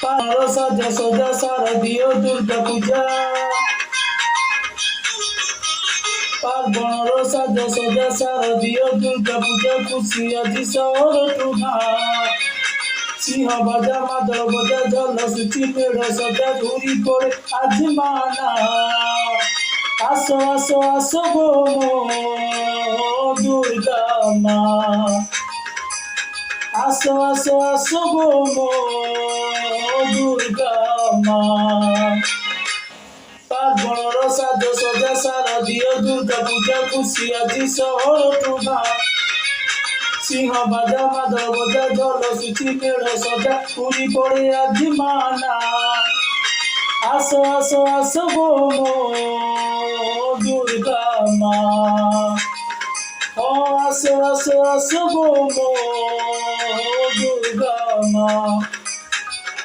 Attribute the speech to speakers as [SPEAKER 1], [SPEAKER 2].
[SPEAKER 1] পারো সাজা সজা শারদীয় দুর্গা পূজা পার্বণর সাজা সজা শারদীয় দুর্গা পূজা খুশি আজি সহর টুনা সিংহ বাজা মাদল বাজা জলসূচি মেঢ় সজা ঘুরি পড়ে আজ মানা আসো আসো আসো গো দুর্গা মা আসো আসো আসো গো দুর্গা মা পার্বণর সাজো সজা শারদীয় দুর্গা পূজা খুশি আজি শহর টুনা সিংহ বাজা মাদল বাজা জলসূচি মেঢ় সজা ঘুরি পড়ে আজ মানা আসো আসো আসো গো দুর্গা মা ও আসো আসো আসো গো দুর্গা মা।